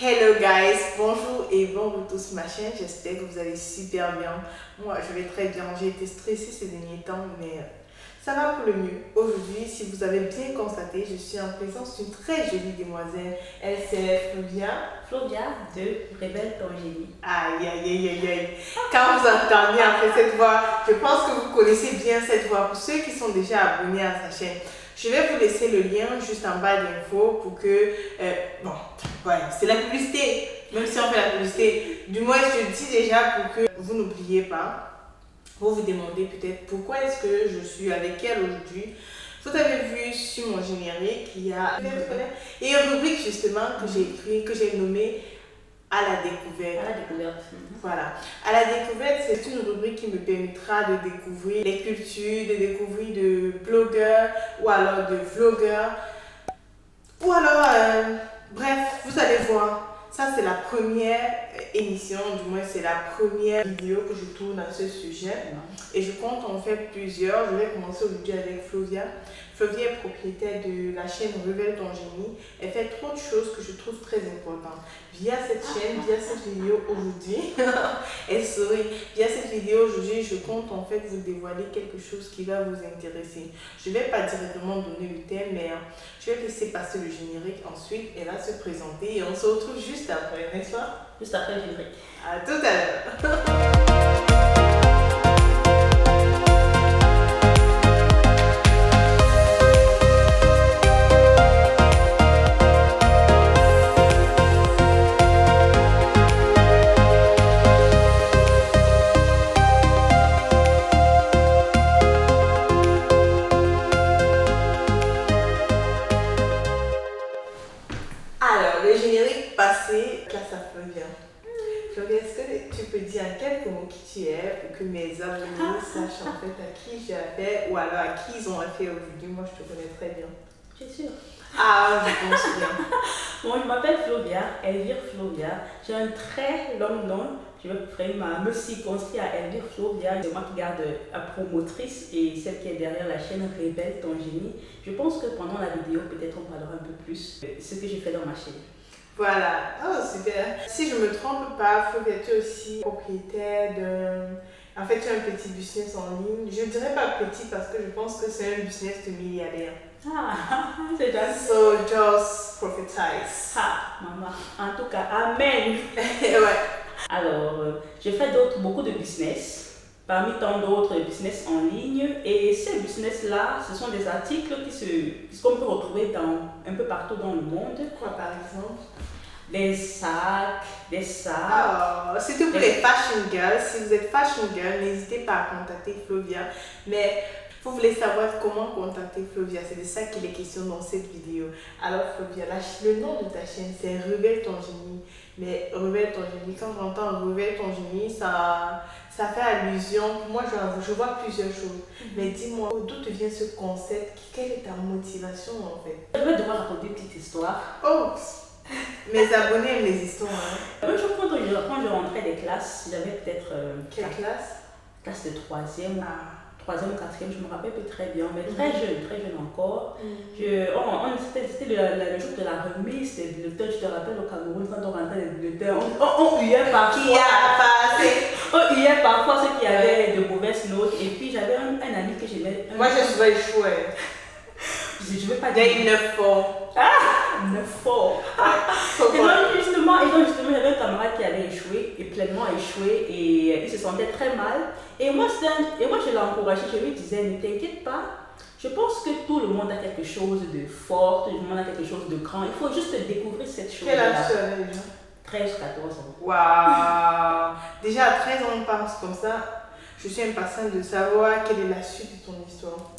Hello guys, bonjour et bon retour sur ma chaîne, j'espère que vous allez super bien. Moi je vais très bien, j'ai été stressée ces derniers temps mais ça va pour le mieux. Aujourd'hui, si vous avez bien constaté, je suis en présence d'une très jolie demoiselle. Elle c'est Flovia. Flovia de Révèle ton génie. Aïe aïe aïe aïe aïe. Quand vous entendez après cette voix, je pense que vous connaissez bien cette voix. Pour ceux qui sont déjà abonnés à sa chaîne, je vais vous laisser le lien juste en bas d'infos pour que... bon, voilà, c'est la publicité. Même si on fait la publicité, du moins je dis déjà pour que vous n'oubliez pas. Vous vous demandez peut-être pourquoi est-ce que je suis avec elle aujourd'hui. Vous avez vu sur mon générique, il y a une rubrique justement que j'ai écrit, que j'ai nommée à la découverte. À la découverte. Voilà. À la découverte, c'est une rubrique qui me permettra de découvrir les cultures, de découvrir de blogueurs ou alors de vlogueurs. Ou alors, bref, vous allez voir. Ça, c'est la première émission, du moins, c'est la première vidéo que je tourne à ce sujet. Et je compte en faire plusieurs. Je vais commencer aujourd'hui avec Flovia. Flovia est propriétaire de la chaîne Révèle ton génie. Elle fait trop de choses que je trouve très importantes. Via cette chaîne, via cette vidéo aujourd'hui, elle sourit. Via cette vidéo aujourd'hui, je compte en fait vous dévoiler quelque chose qui va vous intéresser. Je ne vais pas directement donner le thème, mais je vais laisser passer le générique. Ensuite, elle va se présenter et on se retrouve juste après, n'est-ce pas? Juste après le générique. À tout à l'heure. Alors, le générique passé, place à Flovia. Flovia, est-ce que tu peux dire en quelques mots qui tu es pour que mes abonnés sachent en fait à qui j'ai affaire ou alors à qui ils ont affaire aujourd'hui? Moi, je te connais très bien. Tu es sûre? Ah, je pense bien. Bon, je m'appelle Flovia, Elvire Flovia. J'ai un très long nom. Je vais vraiment me circonscrire à Elvire Flovia. C'est moi qui garde la promotrice et celle qui est derrière la chaîne Révèle ton génie. Je pense que pendant la vidéo, peut-être on parlera un peu plus de ce que j'ai fait dans ma chaîne. Voilà. Oh, super. Si je ne me trompe pas, Flovia, tu es aussi propriétaire d'un... En fait, tu as un petit business en ligne. Je ne dirais pas petit parce que je pense que c'est un business de milliardaire. Ah, c'est déjà ça. So, just prophesize. Ah, maman. En tout cas, amen. Ouais. Alors, j'ai fait beaucoup de business, parmi tant d'autres business en ligne. Et ces business-là, ce sont des articles qu'on peut retrouver un peu partout dans le monde. Quoi, par exemple? Des sacs, des sacs. Oh, c'était pour les fashion girls. Si vous êtes fashion girl, n'hésitez pas à contacter Flovia. Mais vous voulez savoir comment contacter Flovia, c'est de ça qu'il est question dans cette vidéo. Alors Flovia, le nom de ta chaîne c'est Révèle ton génie. Mais Révèle ton génie, quand j'entends Révèle ton génie, ça fait allusion. Moi je vois plusieurs choses. Mais dis-moi, d'où te vient ce concept? Quelle est ta motivation en fait? Je vais devoir raconter une petite histoire. Oh, mes abonnés aiment les histoires. Hein. Un jour, quand je rentrais des classes, j'avais peut-être... Quelle classe? Classe de 3e. 3e ou 4e, je me rappelle plus très bien, mais très jeune encore. C'était le jour de la remise des bulletins. Je te rappelle au Cameroun, quand on rentrait les bulletins, on huait parfois. Qui a passé? On huait parfois ceux qui avaient de mauvaises notes. Et puis j'avais un ami que j'aimais. Moi, je suis échoué. Je ne veux pas dire. dire. Il y a 9 forts. Ah, 9 forts. Et donc, justement, j'avais un camarade qui avait échoué, et pleinement échoué, et il se sentait très mal. Et moi, je l'ai encouragé, je lui disais, ne t'inquiète pas, je pense que tout le monde a quelque chose de fort, tout le monde a quelque chose de grand, il faut juste découvrir cette chose-là. Quel âge tu avais déjà? 13, 14 ans. Waouh! Déjà à 13 ans, on pense comme ça. Je suis impatiente de savoir quelle est la suite de ton histoire.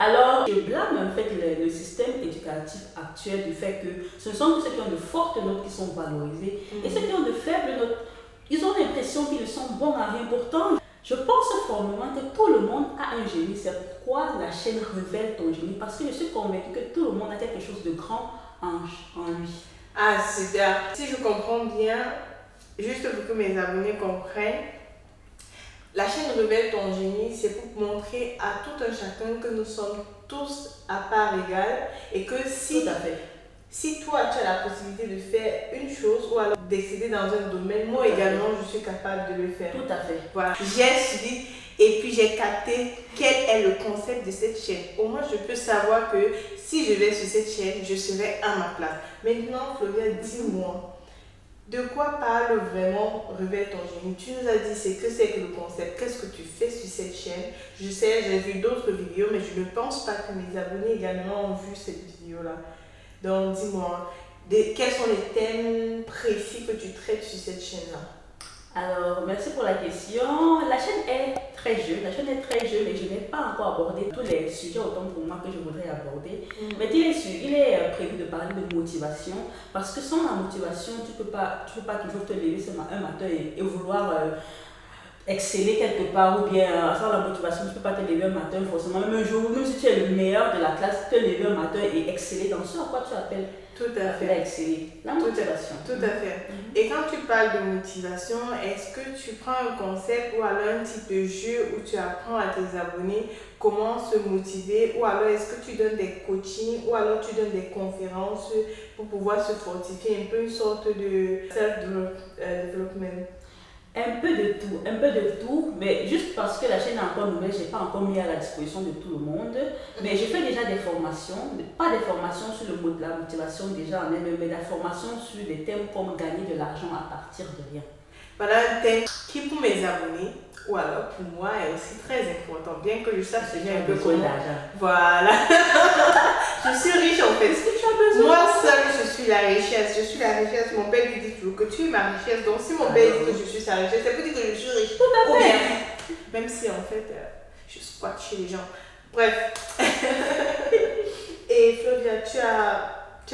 Alors, je blâme en fait le système éducatif actuel du fait que ce sont tous ceux qui ont de fortes notes qui sont valorisés et ceux qui ont de faibles notes, ils ont l'impression qu'ils ne sont bons à rien. Pourtant, je pense formellement que tout le monde a un génie. C'est pourquoi la chaîne Révèle ton génie, parce que je suis convaincue que tout le monde a quelque chose de grand en lui. Ah, super! Si je comprends bien, juste pour que mes abonnés comprennent, la chaîne Révèle ton génie, c'est pour montrer à tout un chacun que nous sommes tous à part égale et que si... Tout à fait. si toi tu as la possibilité de faire une chose ou alors d'excéder dans un domaine, moi également je suis capable de le faire. Tout à fait. Voilà, j'ai suivi et puis j'ai capté quel est le concept de cette chaîne. Au moins je peux savoir que si je vais sur cette chaîne, je serai à ma place. Maintenant, Flovia, dis-moi, de quoi parle vraiment Révèle ton génie? Tu nous as dit c'est que le concept, qu'est-ce que tu fais sur cette chaîne? Je sais, j'ai vu d'autres vidéos, mais je ne pense pas que mes abonnés également ont vu cette vidéo-là. Donc dis-moi, quels sont les thèmes précis que tu traites sur cette chaîne-là? Alors, merci pour la question. La chaîne est très jeune, et je n'ai pas encore abordé tous les sujets autant pour moi que je voudrais aborder. Mais il est prévu de parler de motivation, parce que sans la motivation, tu peux pas toujours te lever un matin et vouloir exceller quelque part, ou bien sans la motivation, tu ne peux pas te lever un matin forcément, même un jour, même si tu es le meilleur de la classe, te lever un matin et exceller dans ce à quoi tu appelles tout à fait. Exceller. La motivation. Tout à fait. Et quand tu parles de motivation, est-ce que tu prends un concept ou alors un type de jeu où tu apprends à tes abonnés comment se motiver, ou alors est-ce que tu donnes des coachings ou alors tu donnes des conférences pour pouvoir se fortifier, un peu une sorte de self-development? Un peu de tout, mais juste parce que la chaîne est encore nouvelle, je n'ai pas encore mis à la disposition de tout le monde. Mais je fais déjà des formations, pas des formations sur le mot de la motivation déjà en elle-même, mais des formations sur des thèmes comme gagner de l'argent à partir de rien. Voilà un thème qui pour mes abonnés, ou alors pour moi, est aussi très important, bien que je sache que j'ai un peu comment. Voilà. Je suis riche en fait. Moi seule, je suis la richesse. Mon père lui dit toujours que tu es ma richesse. Donc si mon père dit que je suis sa richesse, ça veut dire que je suis riche. Tout à fait. Même si en fait, je squatte chez les gens. Bref. Et Flovia, tu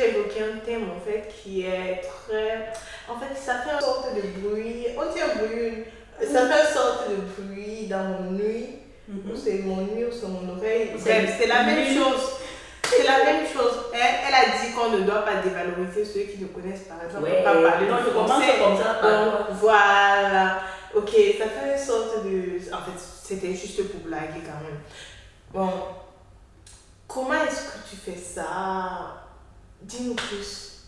as évoqué un thème en fait qui est très... En fait, ça fait une sorte de bruit. On dit un bruit. Ça fait une sorte de bruit dans mon nuit. Ou c'est mon nuit ou c'est mon oreille. Bref, c'est la même chose. C'est la même chose. Elle a dit qu'on ne doit pas dévaloriser ceux qui nous connaissent, par exemple. Ouais, pas parler donc de je commence français. comme ça. Donc, voilà. Ok, ça fait une sorte de... En fait, c'était juste pour blaguer quand même. Bon, comment est-ce que tu fais ça? Dis-nous plus.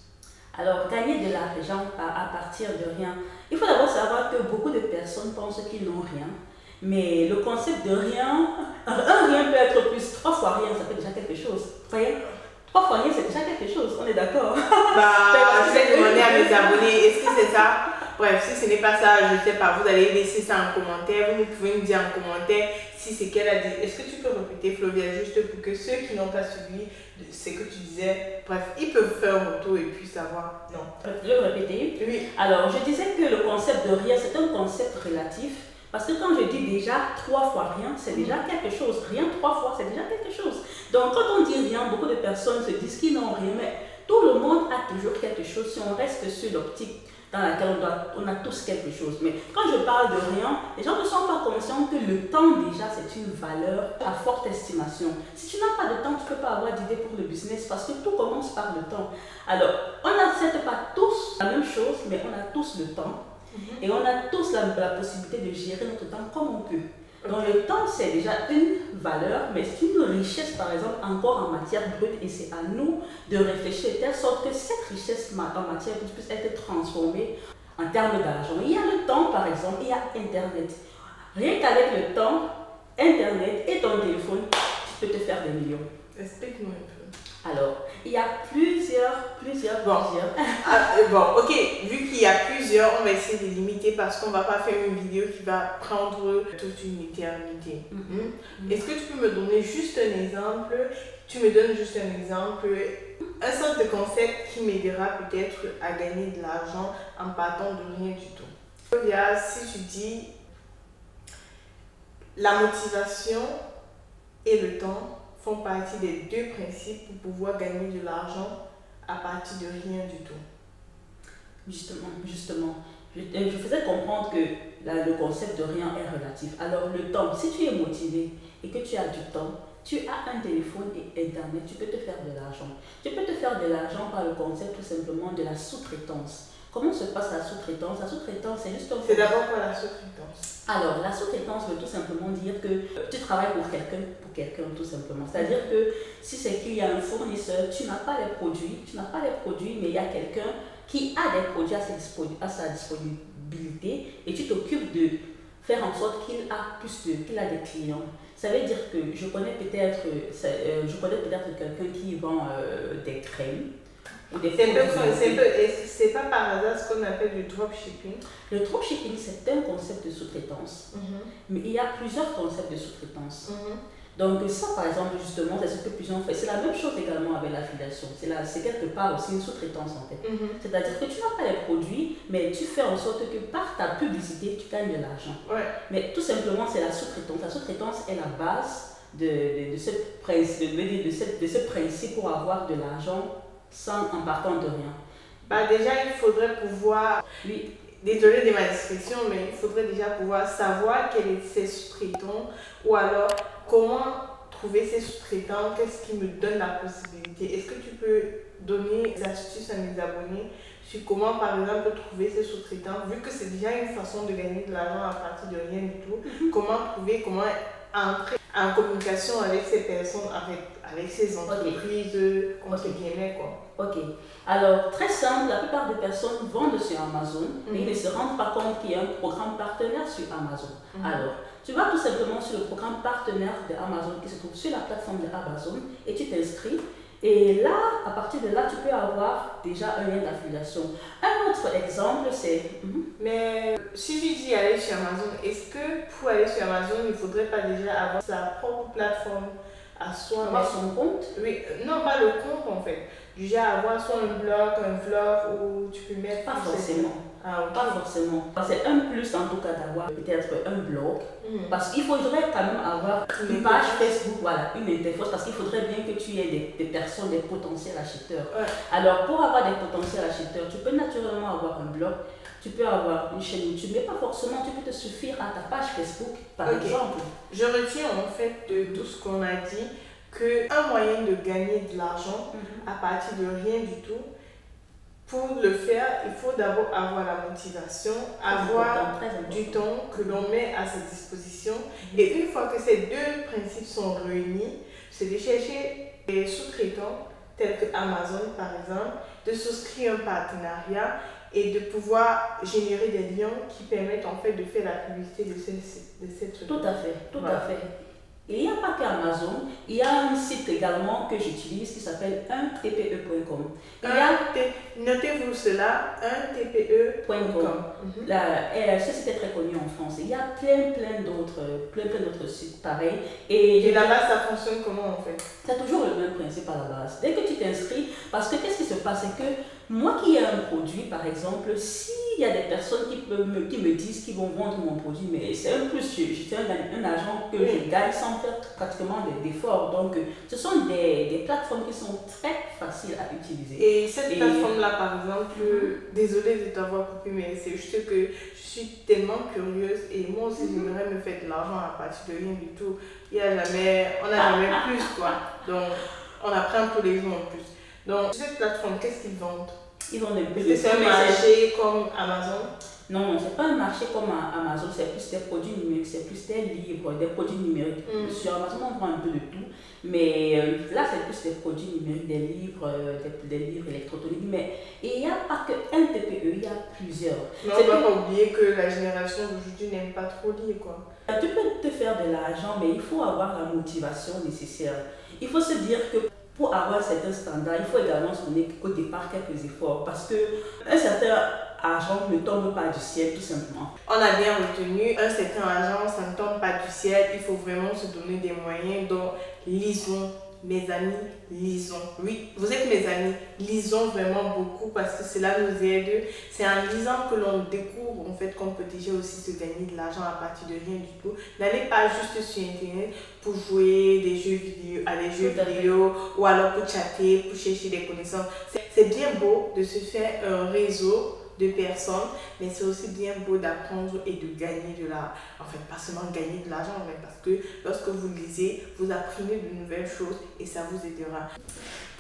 Alors, gagner de l'argent à partir de rien. Il faut d'abord savoir que beaucoup de personnes pensent qu'ils n'ont rien. Mais le concept de rien, un rien peut être plus. 3 fois rien, ça fait déjà quelque chose. Voyez, 3 fois rien, c'est déjà quelque chose. On est d'accord? Je vais demander à mes abonnés, est-ce que c'est ça? Bref, si ce n'est pas ça, je ne sais pas. Vous allez laisser ça en commentaire. Vous pouvez me dire en commentaire si c'est qu'elle a dit. Est-ce que tu peux répéter, Flovia, juste pour que ceux qui n'ont pas suivi ce que tu disais, bref, ils peuvent faire un retour et puis savoir. Non. Je vais répéter. Oui. Alors, je disais que le concept de rien, c'est un concept relatif. Parce que quand je dis déjà 3 fois rien, c'est déjà quelque chose. Rien 3 fois, c'est déjà quelque chose. Donc, quand on dit rien, beaucoup de personnes se disent qu'ils n'ont rien. Mais tout le monde a toujours quelque chose si on reste sur l'optique dans laquelle on a tous quelque chose. Mais quand je parle de rien, les gens ne sont pas conscients que le temps déjà c'est une valeur à forte estimation. Si tu n'as pas de temps, tu ne peux pas avoir d'idée pour le business parce que tout commence par le temps. Alors, on n'accepte pas tous la même chose, mais on a tous le temps. Et on a tous la possibilité de gérer notre temps comme on peut. Donc le temps c'est déjà une valeur, mais c'est une richesse par exemple encore en matière brute et c'est à nous de réfléchir de telle sorte que cette richesse en matière brute puisse être transformée en termes d'argent. Il y a le temps par exemple, il y a Internet. Rien qu'avec le temps, Internet et ton téléphone, tu peux te faire des millions. Explique-nous un peu. Alors, il y a plusieurs. Bon, ok, vu qu'il y a plusieurs, on va essayer de limiter parce qu'on ne va pas faire une vidéo qui va prendre toute une éternité. Est-ce que tu peux me donner juste un exemple? Tu me donnes juste un exemple, un sorte de concept qui m'aidera peut-être à gagner de l'argent en partant de rien du tout. Si tu dis la motivation et le temps font partie des 2 principes pour pouvoir gagner de l'argent à partir de rien du tout. Justement. Je faisais comprendre que le concept de rien est relatif. Alors le temps, si tu es motivé et que tu as du temps, tu as un téléphone et Internet, tu peux te faire de l'argent. Tu peux te faire de l'argent par le concept tout simplement de la sous-traitance. Comment se passe la sous-traitance? La sous-traitance, c'est juste un... C'est d'abord quoi la sous-traitance? Alors, la sous-traitance veut tout simplement dire que tu travailles pour quelqu'un tout simplement. C'est-à-dire que si c'est qu'il y a un fournisseur, tu n'as pas les produits, mais il y a quelqu'un qui a des produits à sa disponibilité et tu t'occupes de faire en sorte qu'il a des clients. Ça veut dire que je connais peut-être quelqu'un qui vend des crèmes. C'est pas par hasard ce qu'on appelle du dropshipping. Le dropshipping, c'est un concept de sous-traitance, mais il y a plusieurs concepts de sous-traitance. Donc ça, par exemple, justement, c'est ce que plusieurs font. C'est la même chose également avec l'affiliation. C'est quelque part aussi une sous-traitance en fait. C'est-à-dire que tu n'as pas les produits, mais tu fais en sorte que par ta publicité, tu gagnes de l'argent. Mais tout simplement, c'est la sous-traitance. La sous-traitance est la base de ce principe pour avoir de l'argent en partant de rien. Déjà, il faudrait pouvoir... Oui. Désolée de ma description, mais il faudrait déjà pouvoir savoir quels sont ces sous-traitants ou alors comment trouver ces sous-traitants, qu'est-ce qui me donne la possibilité. Est-ce que tu peux donner des astuces à mes abonnés sur comment, par exemple, trouver ces sous-traitants, vu que c'est déjà une façon de gagner de l'argent à partir de rien du tout, comment entrer en communication avec ces personnes, avec ces entreprises, entre guillemets, quoi. Ok. Alors, très simple, la plupart des personnes vendent sur Amazon et ils ne se rendent pas compte qu'il y a un programme partenaire sur Amazon. Alors, tu vas tout simplement sur le programme partenaire de Amazon qui se trouve sur la plateforme de Amazon et tu t'inscris. Et là, à partir de là, tu peux avoir déjà un lien d'affiliation. Un autre exemple, c'est... Mais si je dis aller sur Amazon, est-ce que pour aller sur Amazon, il ne faudrait pas déjà avoir sa propre plateforme à soi? Avoir son compte? Oui, non, pas le compte en fait. Déjà avoir soit un blog, un vlog où tu peux mettre... Pas forcément. Pas forcément. C'est un plus en tout cas d'avoir peut-être un blog. Parce qu'il faudrait quand même avoir une page Facebook, voilà, une interface. Parce qu'il faudrait bien que tu aies des personnes, des potentiels acheteurs. Alors pour avoir des potentiels acheteurs, tu peux naturellement avoir un blog. Tu peux avoir une chaîne YouTube, mais pas forcément, tu peux te suffire à ta page Facebook, par exemple. Je retiens en fait de tout ce qu'on a dit qu'un moyen de gagner de l'argent à partir de rien du tout, pour le faire, il faut d'abord avoir la motivation, avoir du temps que l'on met à sa disposition. Et une fois que ces deux principes sont réunis, c'est de chercher des sous-traitants tels que Amazon par exemple, de souscrire un partenariat et de pouvoir générer des liens qui permettent en fait de faire la publicité de cette Tout à fait. Et il n'y a pas qu'Amazon, il y a un site également que j'utilise qui s'appelle 1tpe.com. Notez-vous cela, 1tpe.com. Ce site est très connu en France. Il y a plein d'autres sites pareils. Et là-bas, ça fonctionne comment en fait? C'est toujours le même principe à la base. Dès que tu t'inscris, parce que qu'est-ce qui se passe, c'est que moi qui ai un produit, par exemple, s'il y a des personnes qui me disent qu'ils vont vendre mon produit, mais c'est un plus, c'est un argent que je gagne sans faire pratiquement d'efforts. Donc, ce sont des plateformes qui sont très faciles à utiliser. Et cette plateforme-là, par exemple, désolée de t'avoir coupé, mais c'est juste que je suis tellement curieuse et moi aussi, j'aimerais me faire de l'argent à partir de rien du tout. On n'a jamais plus, quoi. Donc, on apprend tous les jours en plus. Donc, cette plateforme, qu'est-ce qu'ils vendent? Ils vendent c'est un marché comme Amazon? Non, c'est pas un marché comme Amazon, c'est plus des produits numériques, c'est plus des livres, des produits numériques. Sur Amazon, on vend un peu de tout, mais là, c'est plus des produits numériques, des livres électroniques. Mais il n'y a pas que un TPE, il y a plusieurs. Mais on ne doit pas oublier que la génération d'aujourd'hui n'aime pas trop lire, quoi. Tu peux te faire de l'argent, mais il faut avoir la motivation nécessaire. Il faut se dire que pour avoir certains standards, il faut également se donner au départ quelques efforts parce qu'un certain argent ne tombe pas du ciel, tout simplement. On a bien retenu, un certain argent, ça ne tombe pas du ciel. Il faut vraiment se donner des moyens. Donc, lisons, mes amis, lisons. Oui, vous êtes mes amis, lisons vraiment beaucoup parce que cela nous aide. C'est en lisant que l'on découvre en fait qu'on peut déjà aussi se gagner de l'argent à partir de rien du tout. N'allez pas juste sur internet pour jouer à des jeux vidéo ou alors pour chatter, pour chercher des connaissances. C'est bien beau de se faire un réseau de personnes, mais c'est aussi bien beau d'apprendre et de gagner de l'argent. En fait, pas seulement gagner de l'argent, mais parce que lorsque vous lisez, vous apprenez de nouvelles choses et ça vous aidera.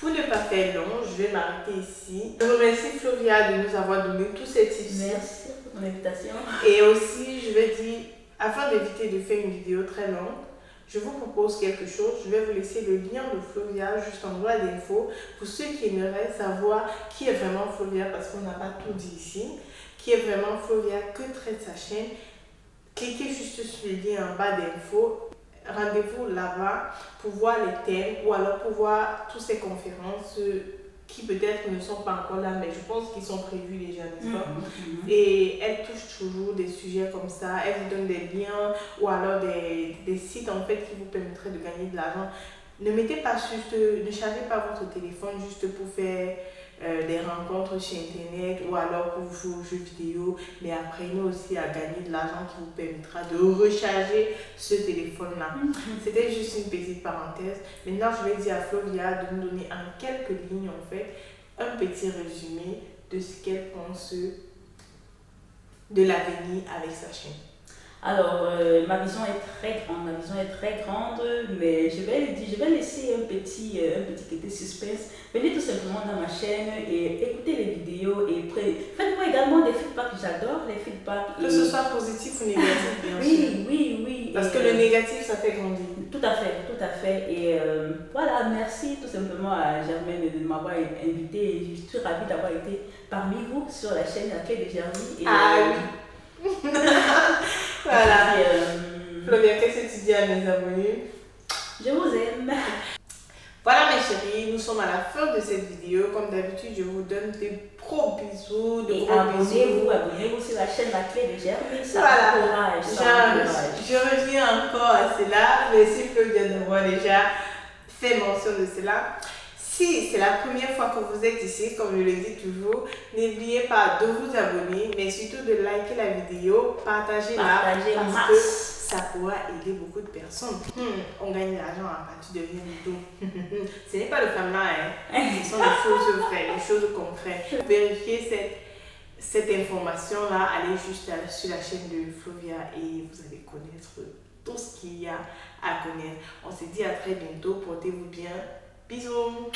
Pour ne pas faire long, je vais m'arrêter ici. Je remercie Flovia de nous avoir donné tous ces tips. Merci pour ton invitation. Et aussi, je vais dire, afin d'éviter de faire une vidéo très longue, je vous propose quelque chose. Je vais vous laisser le lien de Flovia juste en bas d'infos pour ceux qui aimeraient savoir qui est vraiment Flovia, parce qu'on n'a pas tout dit ici. Qui est vraiment Flovia, que traite sa chaîne. Cliquez juste sur le lien en bas d'infos. Rendez-vous là-bas pour voir les thèmes ou alors pour voir toutes ces conférences qui peut-être ne sont pas encore là, mais je pense qu'ils sont prévus déjà, n'est-ce pas? Et elle touche toujours des sujets comme ça, elle vous donne des liens ou alors des sites en fait qui vous permettraient de gagner de l'argent. Ne mettez pas juste, ne chargez pas votre téléphone juste pour faire des rencontres sur internet ou alors pour jouer aux jeux vidéo, mais apprenez aussi à gagner de l'argent qui vous permettra de recharger ce téléphone là. C'était juste une petite parenthèse. Maintenant je vais dire à Flovia de nous donner en quelques lignes en fait un petit résumé de ce qu'elle pense de l'avenir avec sa chaîne. Alors, ma vision est très grande, mais je vais laisser un petit côté suspense. Venez tout simplement dans ma chaîne et écoutez les vidéos et faites-moi également des feedbacks, j'adore les feedbacks. Que ce soit positif ou négatif, bien sûr. Oui. Parce que le négatif, ça fait grandir. Tout à fait. Et voilà, merci tout simplement à Germaine de m'avoir invité. Je suis ravie d'avoir été parmi vous sur la chaîne La Clé de Germaine. Oui. Voilà. Flovia, qu'est-ce que tu dis à mes abonnés? Je vous aime. Voilà mes chéris, nous sommes à la fin de cette vidéo. Comme d'habitude, je vous donne des gros bisous, Abonnez-vous sur la chaîne La Clé de Germaine. Voilà. Je reviens encore à cela. Merci Flovia d'avoir déjà fait mention de cela. Si c'est la première fois que vous êtes ici, comme je le dis toujours, n'oubliez pas de vous abonner, mais surtout de liker la vidéo, partagez-la parce que ça pourra aider beaucoup de personnes. On gagne de l'argent à partir de rien du tout. Ce n'est pas le flamme là, ce sont des choses vraies, des choses concrètes. Vérifiez cette information-là, allez juste sur la chaîne de Flovia et vous allez connaître tout ce qu'il y a à connaître. On se dit à très bientôt, portez-vous bien. Bisous.